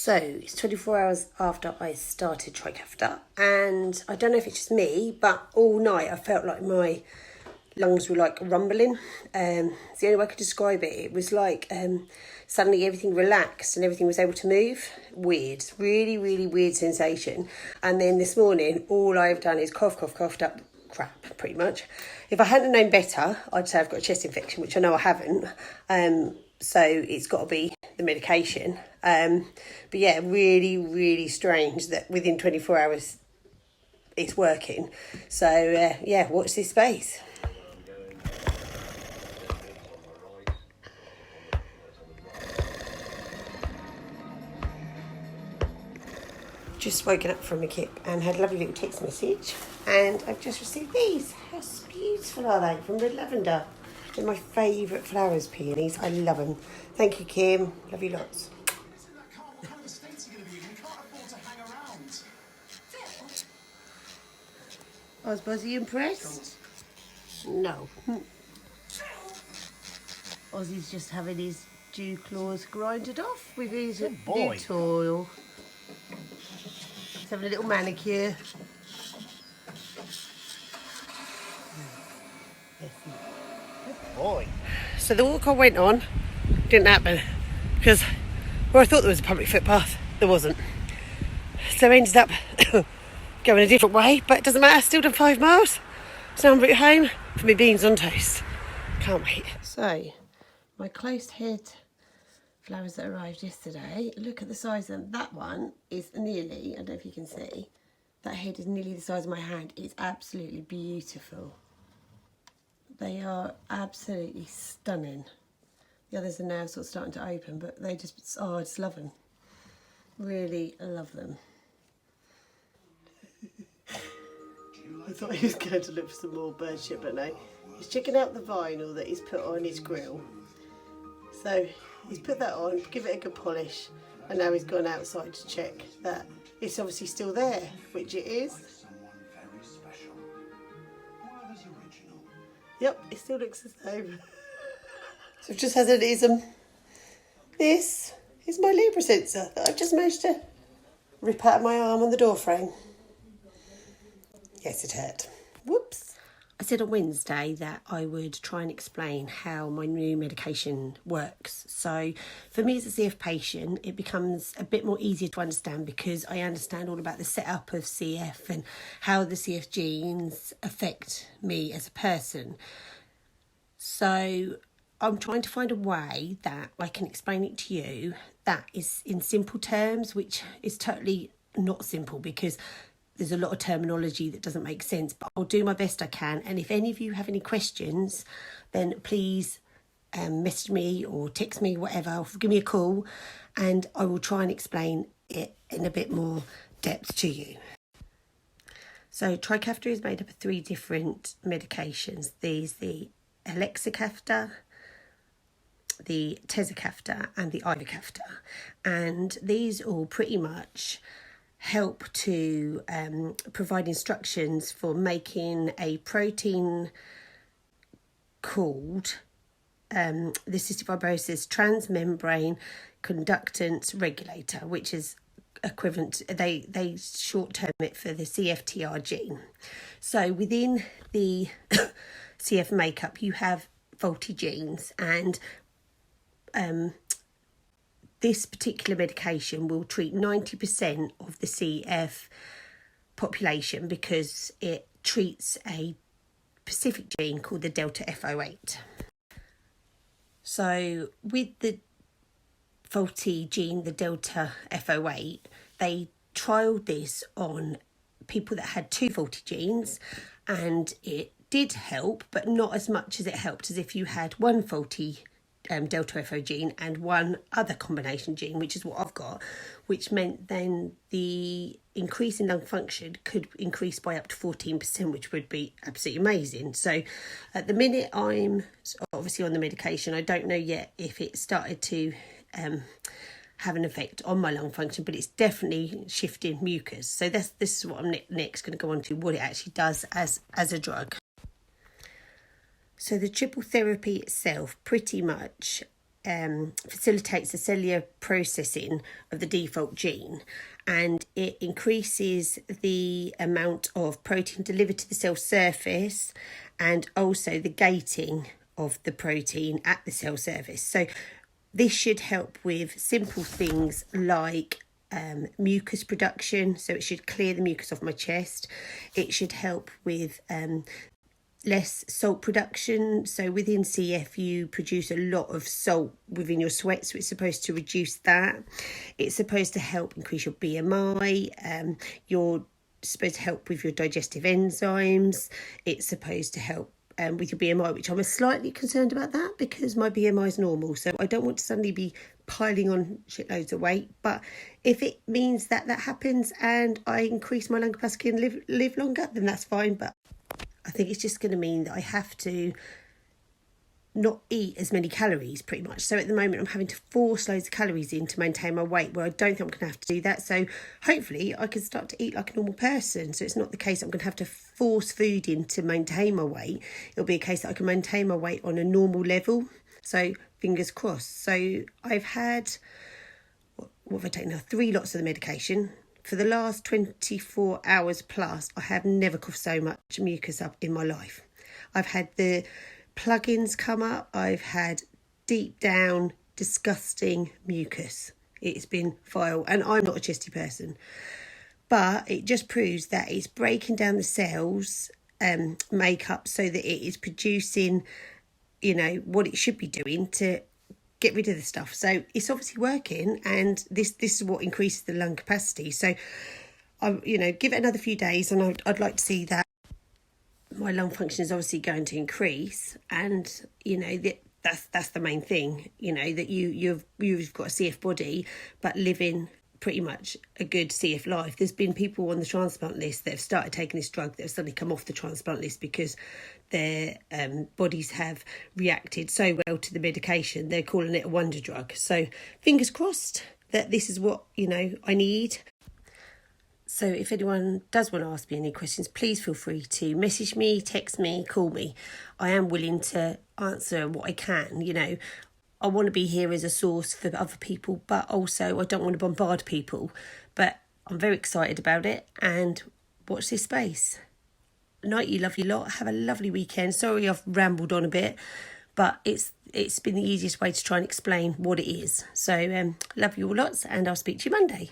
So it's 24 hours after I started Trikafta, and I don't know if it's just me, but all night I felt like my lungs were like rumbling. It's the only way I could describe it. It was like suddenly everything relaxed and everything was able to move. Weird, really, really weird sensation. And then this morning, all I've done is coughed up crap, pretty much. If I hadn't known better, I'd say I've got a chest infection, which I know I haven't. So it's got to be the medication. But yeah, really, really strange that within 24 hours it's working. So yeah, watch this space. Just woken up from a kip and had a lovely little text message, and I've just received these. How beautiful are they? From Red Lavender. They're my favourite flowers, peonies. I love them. Thank you, Kim. Love you lots. Was Buzzy impressed? No. Ozzy's just having his dew claws grinded off with his new toil. He's having a little manicure. Good boy. So the walk I went on didn't happen because where I thought there was a public footpath, there wasn't. So I ended up going a different way, but it doesn't matter, still done 5 miles. So now I'm route home for my beans on toast. Can't wait. So, my closed head flowers that arrived yesterday, look at the size of them. That one is nearly, I don't know if you can see, that head is nearly the size of my hand. It's absolutely beautiful. They are absolutely stunning. The others are now sort of starting to open, but they just, oh, I just love them. Really love them. I thought he was going to look for some more bird shit, but no. He's checking out the vinyl that he's put on his grill. So he's put that on, give it a good polish, and now he's gone outside to check that it's obviously still there, which it is. Yep, it still looks the same. So I've just had an ism. This is my Libra sensor that I've just managed to rip out of my arm on the door frame. Yes, it hurt. Whoops. I said on Wednesday that I would try and explain how my new medication works. So for me as a CF patient, it becomes a bit more easier to understand because I understand all about the setup of CF and how the CF genes affect me as a person. So I'm trying to find a way that I can explain it to you that is in simple terms, which is totally not simple because there's a lot of terminology that doesn't make sense, but I'll do my best I can. And if any of you have any questions, then please message me or text me, whatever, or give me a call, and I will try and explain it in a bit more depth to you. So Trikafta is made up of 3 different medications. There's the Trikafta, the Trikafta and the Trikafta. And these all pretty much help to provide instructions for making a protein called the cystic fibrosis transmembrane conductance regulator, which is equivalent, they short term it for the CFTR gene. So within the CF makeup you have faulty genes, and this particular medication will treat 90% of the CF population because it treats a specific gene called the delta F08. So with the faulty gene, the delta F08, they trialled this on people that had 2 faulty genes, and it did help, but not as much as it helped as if you had 1 faulty delta FO gene and 1 other combination gene, which is what I've got, which meant then the increase in lung function could increase by up to 14%, which would be absolutely amazing. So at the minute I'm obviously on the medication. I don't know yet if it started to have an effect on my lung function, but it's definitely shifting mucus. So this is what I'm next going to go on to, what it actually does as a drug. So the triple therapy itself pretty much facilitates the cellular processing of the default gene, and it increases the amount of protein delivered to the cell surface and also the gating of the protein at the cell surface. So this should help with simple things like mucus production, so it should clear the mucus off my chest. It should help with less salt production. So within CF you produce a lot of salt within your sweat, so it's supposed to reduce that. It's supposed to help increase your BMI. You're supposed to help with your digestive enzymes. It's supposed to help with your BMI, which I'm slightly concerned about that because my BMI is normal, so I don't want to suddenly be piling on shitloads of weight. But if it means that happens and I increase my lung capacity and live longer, then that's fine. But I think it's just going to mean that I have to not eat as many calories pretty much. So at the moment I'm having to force loads of calories in to maintain my weight, where I don't think I'm going to have to do that. So hopefully I can start to eat like a normal person, so it's not the case I'm going to have to force food in to maintain my weight. It'll be a case that I can maintain my weight on a normal level, so fingers crossed. So I've had, what have I taken now? 3 lots of the medication. For the last 24 hours plus, I have never coughed so much mucus up in my life. I've had the plugins come up. I've had deep down disgusting mucus. It's been vile, and I'm not a chesty person. But it just proves that it's breaking down the cells makeup so that it is producing, what it should be doing to get rid of the stuff. So it's obviously working, and this is what increases the lung capacity. So give it another few days, and I'd like to see that my lung function is obviously going to increase, and that's the main thing, that you've got a CF body but living pretty much a good CF life. There's been people on the transplant list that have started taking this drug that have suddenly come off the transplant list because their bodies have reacted so well to the medication. They're calling it a wonder drug. So fingers crossed that this is what I need. So if anyone does want to ask me any questions, please feel free to message me, text me, call me. I am willing to answer what I can. I want to be here as a source for other people, but also I don't want to bombard people. But I'm very excited about it, and watch this space. Night, you lovely lot. Have a lovely weekend. Sorry I've rambled on a bit, but it's been the easiest way to try and explain what it is. So love you all lots, and I'll speak to you Monday.